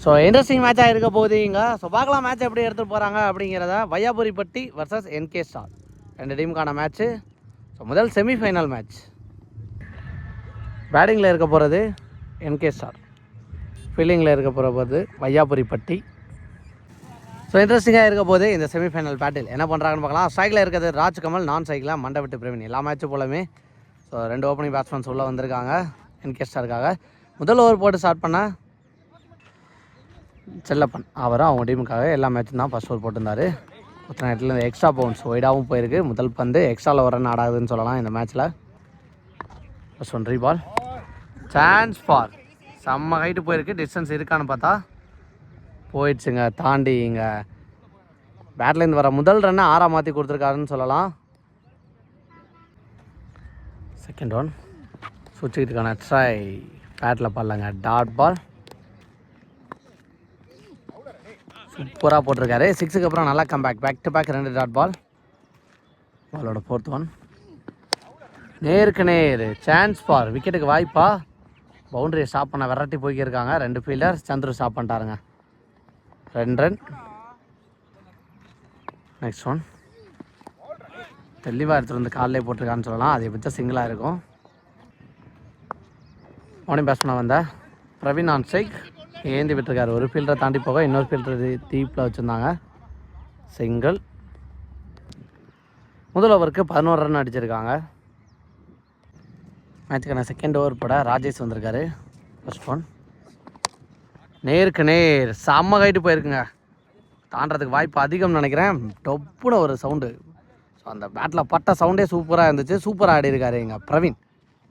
So interesting மேட்சாக இருக்க போகுது இங்கே. ஸோ பார்க்கலாம் மேட்ச் எப்படி எடுத்துகிட்டு போகிறாங்க அப்படிங்கிறத. வையாபுரிப்பட்டி வர்சஸ் என்கே ஸ்டார் ரெண்டு டீமுக்கான மேட்ச்சு. ஸோ முதல் செமிஃபைனல் மேட்ச். பேட்டிங்கில் இருக்க போகிறது என்கே ஸ்டார், ஃபீல்டிங்கில் இருக்க போகிறது வையாபுரிப்பட்டி. ஸோ இன்ட்ரெஸ்டிங்காக இருக்க போது இந்த செமிஃபைனல் பேட்டில் என்ன பண்ணுறாங்கன்னு பார்க்கலாம். ஸ்ட்ரைக்கில் இருக்கிறது ராஜ்கமல், நான் ஸ்ட்ரைக்கில் மண்டவிட்டு பிரவீன். எல்லா மேட்சும் போலமே ஸோ ரெண்டு ஓப்பனிங் பேட்ஸ்மேன்ஸ் உள்ளே வந்திருக்காங்க என்கே ஸ்டாருக்காக. முதல் ஓவர் போட்டு ஸ்டார்ட் பண்ண செல்லப்பன் அவரும் அவங்க டீமுக்காக எல்லா மேட்சும் தான் ஃபஸ்ட் ஓவர் போட்டிருந்தார். ஒருத்தர் நேரத்தில் எக்ஸ்ட்ரா பவுன்ஸ் ஒய்டாகவும் போயிருக்கு. முதல் பந்து எக்ஸ்ட்ராவில் ஒரு ரன் ஆடாதுன்னு சொல்லலாம் இந்த மேட்ச்சில். ஃபஸ்ட் ஒன் ரீபால், சான்ஸ் ஃபார், செம்ம ஹைட்டு போயிருக்கு. டிஸ்டன்ஸ் இருக்கான்னு பார்த்தா போயிடுச்சுங்க, தாண்டி இங்கே பேட்லேருந்து வர முதல் ரன்னை 6 மாற்றி கொடுத்துருக்காருன்னு சொல்லலாம். செகண்ட் ஒன் சுவிட்சுக்கிட்டுக்கான ட்ரை, பேட்டில் பாடலங்க, டாட் பால் சூப்பராக போட்டிருக்காரு. 6க்கு அப்புறம் நல்லா comeback, back to back 2 dot ball. பாலோட 4th ஒன் நேருக்கு நேர், சான்ஸ் ஃபார், விக்கெட்டுக்கு வாய்ப்பா. பவுண்டரியை ஸ்டாப் பண்ண விரட்டி போய்க்கிருக்காங்க 2 ஃபீல்டர். சந்துரு ஸ்டாப் பண்ணிட்டாருங்க, 2 ரன். நெக்ஸ்ட் ஒன் தெளிவாக எடுத்துகிட்டு வந்து காலிலே போட்டிருக்கான்னு சொல்லலாம். அதை பற்றி சிங்கிளாக இருக்கும். மார்னிங் பேட்ஸ் பண்ண வந்த பிரவீன் ஆன் ஸ்ட்ரைக், ஏந்தி விட்டுருக்காரு. ஒரு ஃபீல்டரை தாண்டி போக இன்னொரு ஃபீல்டர் தீப்பில் வச்சுருந்தாங்க, சிங்கிள். முதல் ஓவருக்கு 11 ரன் அடிச்சிருக்காங்க. மேட்சுக்கான செகண்ட் ஓவர் போட ராஜேஷ் வந்திருக்காரு. ஃபர்ஸ்ட் ஒன் நேருக்கு நேர், செம்ம ஹைட்டு போயிருக்குங்க. தாண்டறதுக்கு வாய்ப்பு அதிகம்னு நினைக்கிறேன். டொப்புன ஒரு சவுண்டு. ஸோ அந்த பேட்டில் பட்ட சவுண்டே சூப்பராக இருந்துச்சு. சூப்பராக ஆடி இருக்காரு எங்கள் பிரவீன்.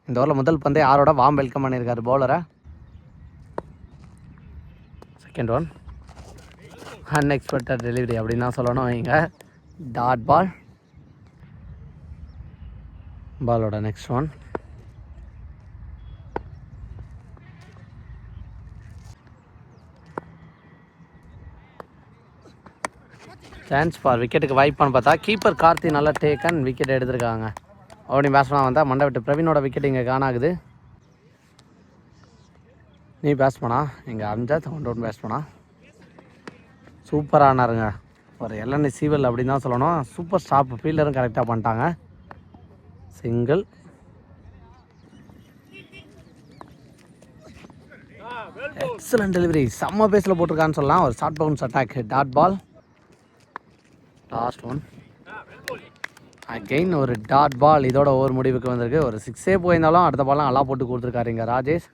இந்த ஓவரில் முதல் பந்தே யாரோட வார்ம் வெல்கம் பண்ணியிருக்காரு பவுலரை. செகண்ட் ஒன் அன்எக்ஸ்பெக்டட் டெலிவரி அப்படின்னு தான் சொல்லணும் இங்கே. Dot ball. பாலோட நெக்ஸ்ட் ஒன் சான்ஸ் ஃபார், விக்கெட்டுக்கு வாய்ப்பான்னு பார்த்தா கீப்பர் கார்த்தி நல்லா டேக்கன் விக்கெட் எடுத்திருக்காங்க. ஓப்பனிங் பேட்ஸ்மேனாக வந்தால் மண்டவிட்டு பிரவீனோட விக்கெட் இங்கே காணாகுது. நீ பேட்ஸ்மேனா இங்கே அம்ஜாத் ஒன் டவுன் பேட்ஸ்மேனா. சூப்பராக ஆனாருங்க. ஒரு எல்என்ஐ சீவல் அப்படின்னு தான் சொல்லணும். சூப்பர் ஸ்டாப், ஃபீல்டரும் கரெக்டாக பண்ணிட்டாங்க. சிங்கிள். எக்ஸலண்ட் டெலிவரி, செம்ம பேஸில் போட்டிருக்கான்னு சொல்லலாம். ஒரு short bounce attack, dot ball. Last one again ஒரு டாட் பால். இதோட ஓவர் முடிவுக்கு வந்திருக்கு. ஒரு 6 போயிருந்தாலும் அடுத்த பால்லாம் நல்லா போட்டு கொடுத்துருக்காரு இங்கே ராஜேஷ்.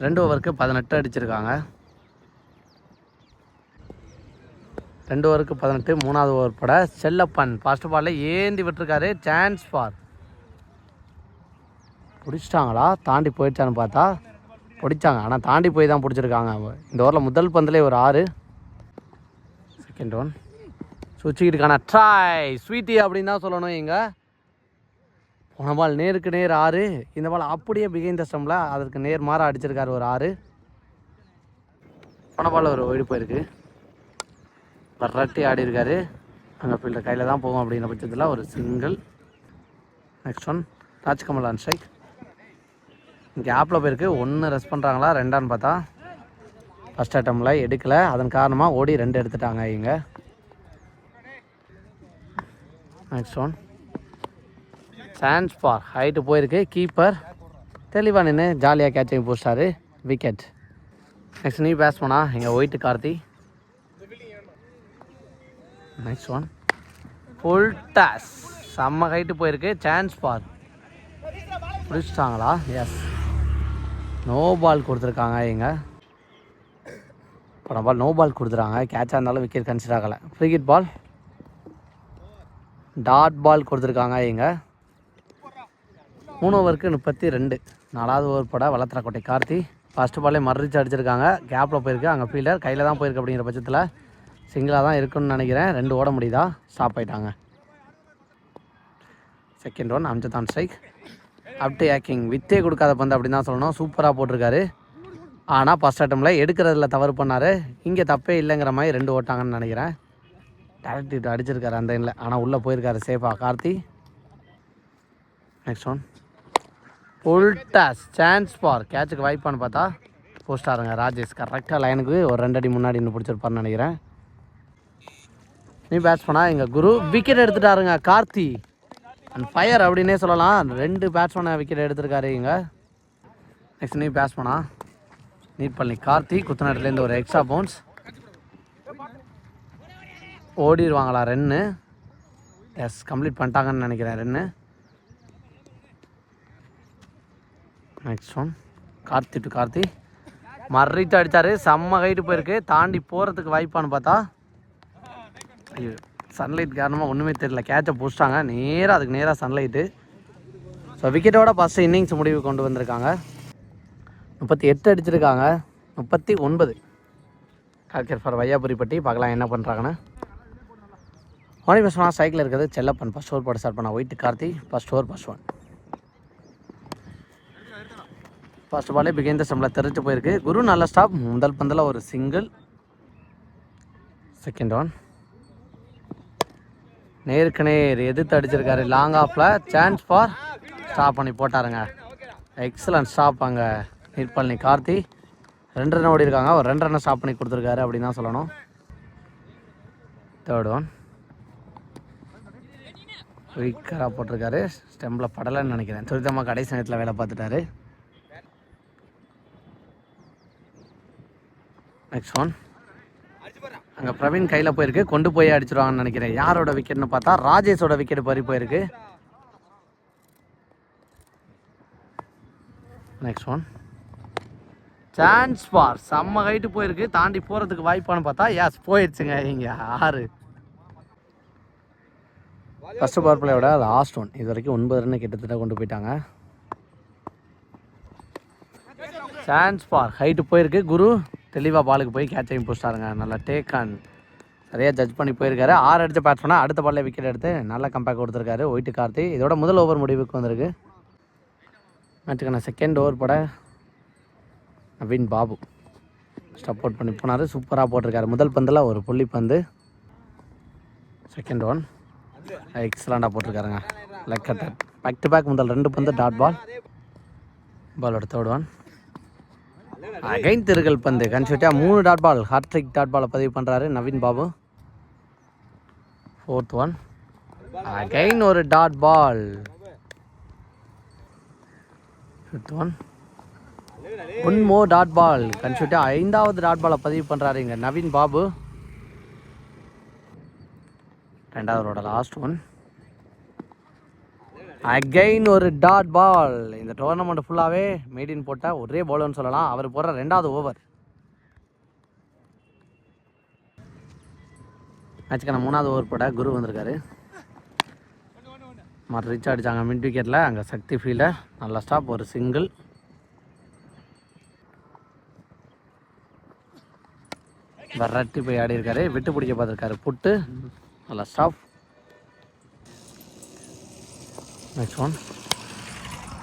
2 ஓவருக்கு 18 அடிச்சிருக்காங்க. 2 ஓவருக்கு 18. 3வது ஓவர் பட செல்லப்பன் ஃபர்ஸ்ட் பாலில் ஏந்தி விட்டுருக்காரு. சான்ஸ் ஃபார், பிடிச்சிட்டாங்களா, தாண்டி போயிடுச்சான்னு பார்த்தா பிடிச்சாங்க. ஆனால் தாண்டி போய் தான் பிடிச்சிருக்காங்க. இந்த ஓவரில் முதல் பந்திலே ஒரு 6. செகண்ட் ஒன் சுவிட்சுக்கிட்டுக்கான ட்ரை, ஸ்வீட்டி அப்படின்னு தான் சொல்லணும் இங்கே. போன பால் நேருக்கு நேர் 6. இந்த பால் அப்படியே பிகைன் த ஸ்டம்பில் அதற்கு நேர் மாற அடிச்சிருக்காரு ஒரு 6. போன பால் ஒரு ஓடி போயிருக்கு. பரட்டி ஆடி இருக்காரு. அங்கே ஃபீல்டர் கையில் தான் போகும் அப்படிங்கிற பட்சத்தில் ஒரு சிங்கிள். Next one Rajkamal on strike. கேப்பில் போயிருக்கு. 1 ரெஸ்ட் பண்ணுறாங்களா 2ஆன்னு பார்த்தா ஃபஸ்ட் அட்டம்ல எடுக்கலை. அதன் காரணமாக ஓடி 2 எடுத்துட்டாங்க இங்கே. Next one chance for, height போயிருக்கு. கீப்பர் தெளிவாக நின்று ஜாலியாக கேட்சிங் போஸ்டாரு, விக்கெட். நெக்ஸ்ட் நீ பேட்ஸ்மேனா இங்கே wide Karthi. Next one full toss, செம்ம ஹைட்டு போயிருக்கு. சான்ஸ் ஃபார், பிடிச்சிட்டாங்களா? எஸ், நோ பால் கொடுத்துருக்காங்க இங்கே. போன பால் நோ பால் கொடுத்துருக்காங்க. கேட்சாக இருந்தாலும் விக்கெட் கன்சிடர் ஆகலை. Free hit ball, dot ball கொடுத்துருக்காங்க இங்கே. 3 ஓவருக்கு 32. 4வது ஓவர் போட வளர்த்தரக்கோட்டை கார்த்தி. ஃபஸ்ட்டு பாலே மறுச்சு அடிச்சிருக்காங்க. கேப்பில் போயிருக்கு. அங்கே ஃபீல்டர் கையில் தான் போயிருக்கு அப்படிங்கிற பட்சத்தில் சிங்கிளாக தான் இருக்குன்னு நினைக்கிறேன். 2 ஓட முடியுதா, ஸ்டாப் ஆகிட்டாங்க. செகண்ட் ஒன் அம்ஜதான் ஸ்ட்ரைக். அப்டி ஆக்கிங், வித்தே கொடுக்காத பந்து அப்படின்னு தான் சொல்லணும். சூப்பராக போட்டிருக்காரு. ஆனால் ஃபஸ்ட் அட்டமில் எடுக்கிறதுல தவறு பண்ணார். இங்கே தப்பே இல்லைங்கிற மாதிரி 2 ஓட்டாங்கன்னு நினைக்கிறேன். டேரக்ட் அடிச்சிருக்காரு அந்த எண்ணில். ஆனால் உள்ளே போயிருக்காரு சேஃபாக Karthi. Next one full toss, chance for, கேட்சுக்கு வாய்ப்பான்னு பார்த்தா போஸ்டாருங்க ராஜேஷ் கரெக்டாக லைனுக்கு ஒரு 2 அடி முன்னாடி இன்னும் பிடிச்சிருப்பாருன்னு நினைக்கிறேன். நீ பேட்ஸ் பண்ணா எங்கள் குரு விக்கெட் எடுத்துட்டாருங்க. கார்த்தி அண்ட் ஃபயர் அப்படின்னே சொல்லலாம். 2 பேட்ஸ்மேனை விக்கெட் எடுத்திருக்காரு இங்கே. நெக்ஸ்ட் நீ பேட்ஸ் பண்ணா நீட் பண்ணி கார்த்தி குத்தநாட்டிலேருந்து ஒரு எக்ஸ்ட்ரா பவுன்ஸ். ஓடிடுவாங்களா ரன்னு? எஸ், கம்ப்ளீட் பண்ணிட்டாங்கன்னு நினைக்கிறேன் ரன்னு. Next one Karthi to Karthi மறிட்டு அடித்தார். செம்ம ஹைட்டு போயிருக்கு. தாண்டி போகிறதுக்கு வாய்ப்பான்னு பார்த்தா ஐயோ சன்லைட் காரணமாக ஒன்றுமே தெரியல. கேட்சை பிடிச்சிட்டாங்க. நேராக அதுக்கு நேராக சன்லைட்டு. ஸோ விக்கெட்டோட ஃபஸ்ட்டு இன்னிங்ஸ் முடிவு கொண்டு வந்திருக்காங்க. 38 அடிச்சிருக்காங்க. 39 கால்கர் ஃபார் வையாபுரிப்பட்டி. பார்க்கலாம் என்ன பண்ணுறாங்கன்னு. மணி பஸ்லாம் சைக்கிள் இருக்கிறது செல்லப்பன். ஃபஸ்ட் ஓவர் போட ஸ்டார்ட் பண்ண ஒயிட் Karthi. First over first one. First பாலே பிகைந்த ஸ்டம்பில் தெரிஞ்சு போயிருக்கு. குரு நல்ல ஸ்டாப். முதல் பந்தில் ஒரு சிங்கிள். செகண்ட் ஒன் நேருக்கு நேர் எதிர்த்து அடிச்சிருக்காரு. லாங் ஆஃபில் சான்ஸ் ஃபார் ஸ்டாப் பண்ணி போட்டாருங்க. Excellent stop. அங்கே நீட் பண்ணி கார்த்தி 2 ரன் ஓடி இருக்காங்க. ஒரு 2 ரன்னை ஸ்டாப் பண்ணி கொடுத்துருக்காரு அப்படின்னு தான் சொல்லணும். தேர்ட் ஒன் வீக்கராக போட்டிருக்காரு. ஸ்டெம்பில் படலைன்னு நினைக்கிறேன். துரிதமாக கடைசி நேரத்தில் வேலை பார்த்துட்டாரு. நெக்ஸ்ட் ஒன் அங்கே பிரவீன் கையில் போயிருக்கு. கொண்டு போய் அடிச்சிருவாங்கன்னு நினைக்கிறேன். யாரோட விக்கெட்னு பார்த்தா ராஜேஷோட விக்கெட் பறி போயிருக்கு. நெக்ஸ்ட் ஒன் சான்ஸ் ஃபார் செம்ம ஹைட்டு போயிருக்கு. தாண்டி போகிறதுக்கு வாய்ப்பான்னு பார்த்தா யாஸ் போயிடுச்சுங்க. இங்கே 6. ஃபஸ்ட்டு பவர் பிளேயோட லாஸ்ட் ஒன். இது வரைக்கும் 9 ரன்னு கிட்டத்தட்ட கொண்டு போயிட்டாங்க. சான்ஸ் ஃபார் ஹைட்டு போயிருக்கு. குரு தெளிவாக பாலுக்கு போய் கேட்சையும் போஸ்டாருங்க. நல்லா டேக் அண்ட் சரியாக ஜட்ஜ் பண்ணி போயிருக்காரு. 6 அடித்த பேட்ஸ் பண்ணால் அடுத்த பாலில் விக்கெட் எடுத்து நல்லா கம்பேக் கொடுத்துருக்காரு ஒயிட்டு கார்த்தி. இதோட முதல் ஓவர் முடிவுக்கு வந்திருக்கு. மேட்சுக்கான செகண்ட் ஓவர் போட நவீன் பாபு சப்போர்ட் பண்ணி போனார். சூப்பராக போட்டிருக்காரு. முதல் பந்தில் ஒரு புள்ளி பந்து. செகண்ட் ஒன் எக்ஸலண்டாக போட்டிருக்காருங்க. Leg cutter back to back முதல் 2 பந்து டாட் பால். பாலோட தேர்ட் ஒன் அகைன் திருகல் பந்து கன்ஃபியூட்டாக 3 டாட் பால். ஹாட்ரிக் டாட் பாலை பதிவு பண்ணுறாரு Naveen Babu. Fourth one again ஒரு dot ball. Fifth one one more dot ball. கன்ஃபியூட்டாக 5வது டாட் பாலை பதிவு பண்ணுறாரு இங்கே நவீன் பாபு. 2வது லாஸ்ட் ஒன் அகைன் ஒரு டாட் பால். இந்த டோர்னமெண்ட் ஃபுல்லாகவே மெய்டின் போட்ட ஒரே பவுலர்னு சொல்லலாம். அவர் போடுற 2வது ஓவர். மேட்சுக்கான 3வது ஓவர் போட குரு வந்திருக்காரு. மற்ற ரிச் அடித்தாங்க மிட் விக்கெட்டில். அங்கே சக்தி ஃபீல்டர் நல்லா ஸ்டாப். ஒரு சிங்கிள். வரட்டி போய் ஆடி இருக்காரு. விட்டு பிடிக்க பார்த்துருக்காரு. புட்டு நல்லா stop. Next one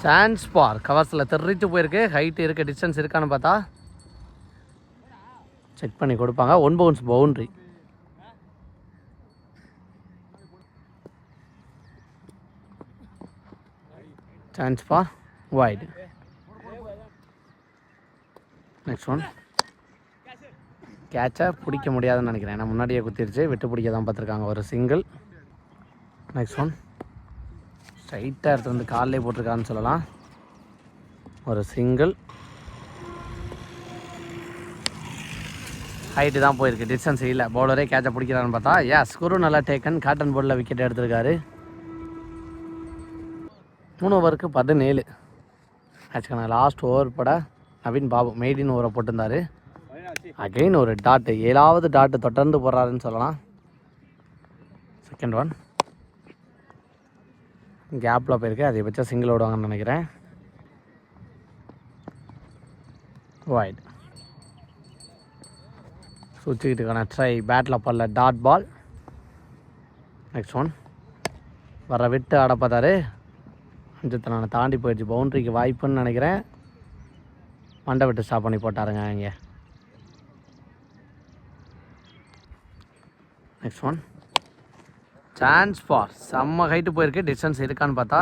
chance for கவர்ஸில் தெரிச்சு போயிருக்கு. ஹைட்டு இருக்க டிஸ்டன்ஸ் இருக்கான்னு பார்த்தா செக் பண்ணி கொடுப்பாங்க. 1 bounce boundary. Chance for wide. Next one கேட்சை பிடிக்க முடியாதுன்னு நினைக்கிறேன். ஏன்னா முன்னாடியே குத்திருச்சு. விட்டு பிடிக்க தான் பார்த்துருக்காங்க. ஒரு சிங்கிள். நெக்ஸ்ட் ஒன் ஸ்ட்ரைட்டாக எடுத்து வந்து காலிலே போட்டிருக்கான்னு சொல்லலாம். ஒரு சிங்கிள். ஹைட்டு தான் போயிருக்கு. டிஸ்டன்ஸ் இல்லை. பவுலரே கேட்சை பிடிக்கிறான்னு பார்த்தா எஸ் குரு நல்லா டேக்கன். காட்டன் போர்டில் விக்கெட் எடுத்திருக்காரு. 3 ஓவருக்கு 17. ஆச்சுக்கான லாஸ்ட் ஓவர் போட நவீன் பாபு மெய்டின் ஓவரை போட்டிருந்தார். அகைன் ஒரு டாட்டு. 7வது டாட்டு தொடர்ந்து போடுறாருன்னு சொல்லலாம். செகண்ட் ஒன் கேப்பில் போயிருக்கு. அதிகபட்சம் சிங்கிள் ஓடுவாங்கன்னு நினைக்கிறேன். வைட். சுற்றிக்கிட்டுக்கான ட்ரை. பேட்டில் பல்ல டாட் பால். நெக்ஸ்ட் ஒன் வர விட்டு ஆட பார்த்தாரு. அஞ்சத்தனை தாண்டி போயிடுச்சு. பவுண்ட்ரிக்கு வாய்ப்புன்னு நினைக்கிறேன். மண்டை விட்டு ஸ்டாப் பண்ணி போட்டாருங்க இங்கே. நெக்ஸ்ட் ஒன் சான்ஸ் ஃபார் செம்ம ஹைட்டு போயிருக்கு. டிஸ்டன்ஸ் இருக்கான்னு பார்த்தா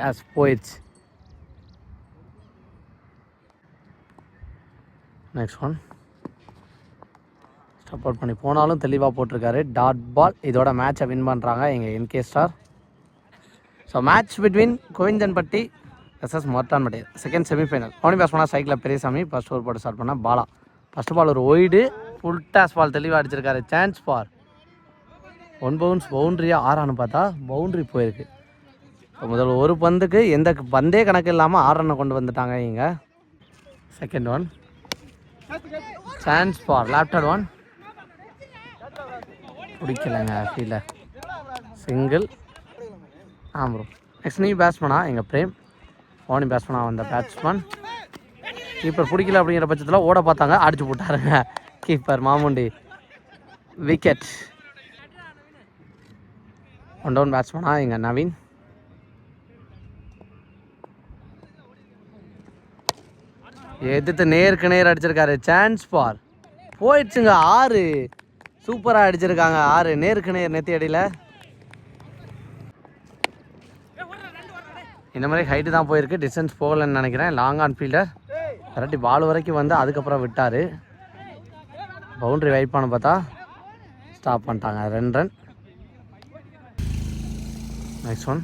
எஸ் போயிடுச்சு. நெக்ஸ்ட் ஒன் சப்போர்ட் பண்ணி போனாலும் தெளிவாக போட்டிருக்காரு. Dot ball. இதோட மேட்சை வின் பண்ணுறாங்க எங்கள் NK star. So match between Govindanpatti versus Morattanpatti second semifinal. பவுனி பேஸ் பண்ணால் சைக்கிளில் பெரியசாமி ஃபர்ஸ்ட் ஓவர் போட்டு ஸ்டார்ட் பண்ணால் பாலா. ஃபஸ்ட் பால் ஒரு ஒய்டு, ஃபுல் டாஸ் பால் தெளிவாக அடிச்சிருக்காரு. Chance for 1 bounce. பவுண்ட்ரியாக ஆறான்னு பார்த்தா பவுண்ட்ரி போயிருக்கு. முதல் ஒரு பந்துக்கு எந்த பந்தே கணக்கு இல்லாமல் 6 ரன்னை கொண்டு வந்துட்டாங்க இங்கே. Second one chance for lofted one, பிடிக்கலைங்க fielder. Single. Bro next new பேட்ஸ்மேனா எங்கள் பிரேம். பவுனிங் பேட்ஸ்மேனாக வந்த பேட்ஸ்மேன். கீப்பர் பிடிக்கல அப்படிங்கிற பட்சத்தில் ஓட பார்த்தாங்க, அடிச்சு போட்டாருங்க கீப்பர் மாமுண்டி. விக்கெட். 1 டவுன் பேட்ஸ்மேனாக எங்கள் நவீன். எதிர்த்து நேருக்கு நேர் அடிச்சிருக்காரு. சான்ஸ் ஃபார் போயிடுச்சுங்க. 6 சூப்பராக அடிச்சிருக்காங்க. 6 நேருக்கு நேர் நெத்தி அடியில். இந்த மாதிரி ஹைட்டு தான் போயிருக்கு, டிஸ்டன்ஸ் போகலன்னு நினைக்கிறேன். லாங் ஆன் ஃபீல்டர் கரெக்டி பால் வரைக்கும் வந்து அதுக்கப்புறம் விட்டார். பவுண்ட்ரி வைப்பானு பார்த்தா ஸ்டாப் பண்ணிட்டாங்க. 2 ரன். நெக்ஸ்ட் ஒன்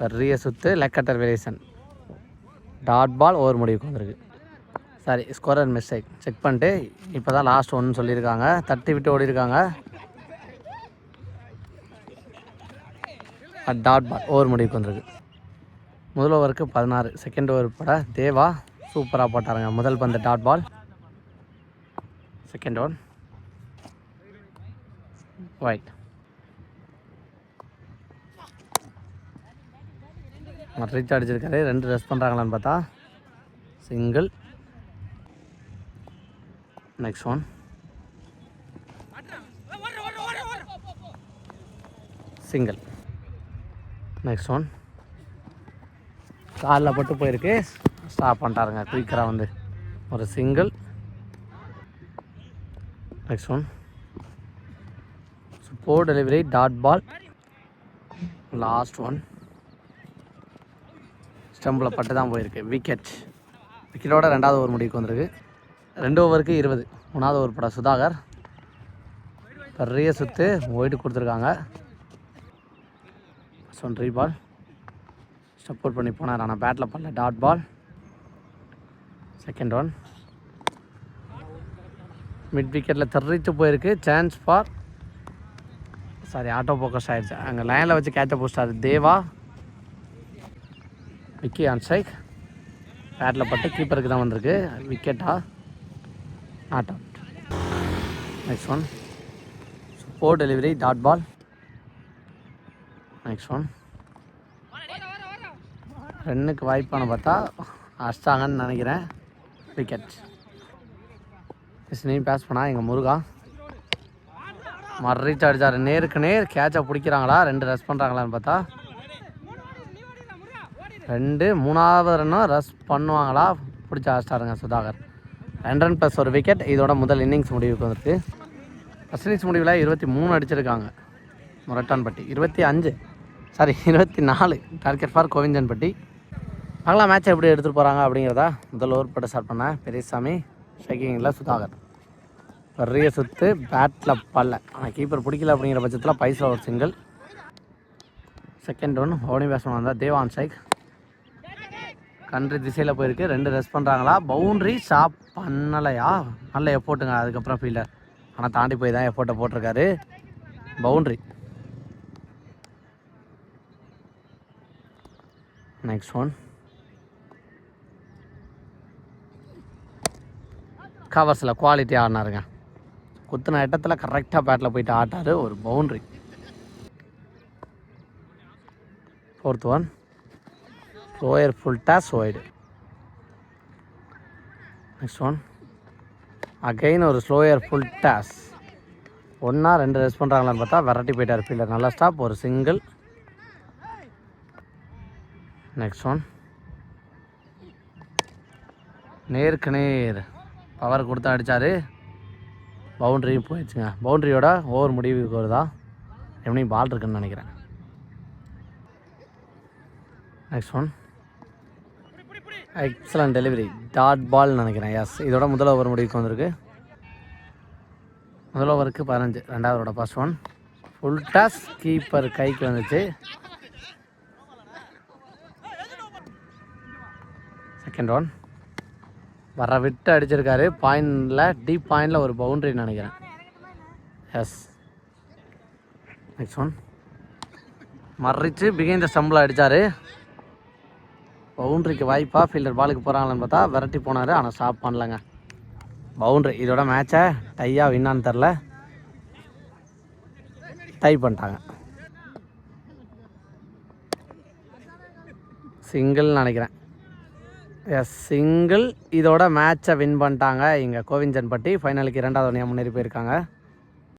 பெரிய சுத்து leg cutter variation. Dot ball over முடிவுக்கு வந்திருக்கு. Sorry scorer mistake. செக் பண்ணிட்டு இப்போ தான் லாஸ்ட் ஒன்று சொல்லியிருக்காங்க. தட்டி விட்டு ஓடி இருக்காங்க. டாட் பால் ஓவர் முடிவுக்கு வந்திருக்கு. முதல் ஓவருக்கு 16. செகண்ட் ஓவர் பட தேவா சூப்பராக போட்டாருங்க. முதல் பந்து dot ball. Second one wide. Reach அடிச்சிருக்காரு. 2 ரெஸ்ட் பண்ணுறாங்களான்னு பார்த்தா single. Next one single. Next one காலில் பட்டு போயிருக்கு, ஸ்டாப் பண்ணிட்டாருங்க குயிக்கராக வந்து. ஒரு சிங்கிள். Next one super delivery dot ball. Last one ஸ்டம்பில் பட்டு தான் போயிருக்கு. விக்கெட். விக்கெட்டோட 2வது ஓவர் முடிவுக்கு வந்திருக்கு. 2 ஓவருக்கு 20. 3வது ஓவர் பட சுதாகர் பெரிய சுற்று ஒயிட்டு கொடுத்துருக்காங்க. சொன் ரீபால் சப்போர்ட் பண்ணி போனார், ஆனால் பேட்டில் பண்ணல. Dot ball. Second one mid விக்கெட்டில் தெரிவித்து போயிருக்கு. Chance for sorry auto focus ஆகிடுச்சு. அங்கே லைனில் வச்சு கேட்சை போஸ்டாரு தேவா. Vicky on strike. பேட்டில் பட்டு கீப்பருக்கு தான் வந்திருக்கு. விக்கெட்டா not out. Next one super delivery dot ball. Next one ரன்னுக்கு வாய்ப்பான பார்த்தா அடிச்சாங்கன்னு நினைக்கிறேன். விக்கெட். நீ பேஸ் பண்ணா எங்கள் முருகா ரீச் அடிச்சார். நேருக்கு நேர் கேட்சை பிடிக்கிறாங்களா, 2 ரஸ் பண்ணுறாங்களான்னு பார்த்தா 2. 3வது ரன்னும் ரஸ் பண்ணுவாங்களா, பிடிச்ச அடிச்சிட்டாருங்க சுதாகர். 2 ரன் ப்ளஸ் ஒரு விக்கெட். இதோட முதல் இன்னிங்ஸ் முடிவுக்கு வந்துருக்கு. ஃபஸ்ட் இன்னிங்ஸ் முடிவில் 23 அடிச்சிருக்காங்க மொரட்டான்பட்டி. 24 டார்கெட் ஃபார் கோவிந்தன்பட்டி. பார்க்கலாம் மேட்ச் எப்படி எடுத்துகிட்டு போகிறாங்க அப்படிங்கிறதா. முதல் ஓவர் போட்டு ஸ்டார்ட் பண்ணேன் பெரியசாமி. ஸ்ட்ரைக்கிங்கில் சுதாகர் பெரிய சுற்று பேட்டில் பல்ல, ஆனால் கீப்பர் பிடிக்கல அப்படிங்கிற பட்சத்தில் பைஸில் ஒரு சிங்கிள். செகண்ட் ஒன் ஓவனிங் பேட்ஸ்மேன் வந்தால் தேவான் ஸ்ட்ரைக். கண்ட்ரி திசையில் போயிருக்கு. 2 ரெஸ்ட் பண்ணுறாங்களா. பவுண்ட்ரி ஸ்டாப் பண்ணலையா, நல்ல எஃபோர்ட்டுங்க. அதுக்கப்புறம் ஃபீல்டர் ஆனால் தாண்டி போய் தான் எஃபோர்ட்டை போட்டிருக்காரு. பவுண்ட்ரி. நெக்ஸ்ட் ஒன் கவர்ஸில் குவாலிட்டி ஆடினாருங்க. குத்துன இடத்துல கரெக்டாக பேட்டில் போயிட்டு ஆட்டார். ஒரு boundary. 4th one slower full toss wide. Next one again ஒரு ஸ்லோயர் ஃபுல் டாஸ். 1 2 ரெஸ்ட் பண்ணுறாங்களான்னு பார்த்தா வெரைட்டி போயிட்டார் ஃபீல்டர். நல்லா ஸ்டாப். ஒரு சிங்கிள். நெக்ஸ்ட் ஒன் நேருக்கு நேர் பவர் கொடுத்து அடித்தார். பவுண்ட்ரியும் போயிடுச்சுங்க. பவுண்ட்ரியோட ஓவர் முடிவுக்கு வருதா, எப்படி பால் இருக்குன்னு நினைக்கிறேன். Next one excellent delivery, dot பால்னு நினைக்கிறேன். எஸ், இதோட முதல் ஓவர் முடிவுக்கு வந்திருக்கு. முதல் ஓவருக்கு 15, ரெண்டாவதோட first one full toss, keeper கைக்கு வந்துச்சு. செகண்ட் ஒன் வர விட்டு அடிச்சிருக்காரு, பாயிண்டில் டீப் பாயிண்டில் ஒரு பவுண்ட்ரி நினைக்கிறேன். எஸ், நெக்ஸ்ட் ஒன் மறிச்சு பிகைண்ட் த ஸ்டம்பில் அடித்தார். பவுண்ட்ரிக்கு வாய்ப்பாக ஃபீல்டர் பாலுக்கு போகிறாங்கன்னு பார்த்தா விரட்டி போனார், ஆனால் ஸ்டாப் பண்ணலங்க. பவுண்ட்ரி. இதோட மேட்சை டையாக வின்னான்னு தெரில, டை பண்ணிட்டாங்க. சிங்கிள்னு நினைக்கிறேன். Yes, single. இதோட மேட்சை வின் பண்ணிட்டாங்க இங்கே கோவிந்தன்பட்டி. ஃபைனலுக்கு 2வது அணியாக முன்னேறி போயிருக்காங்க.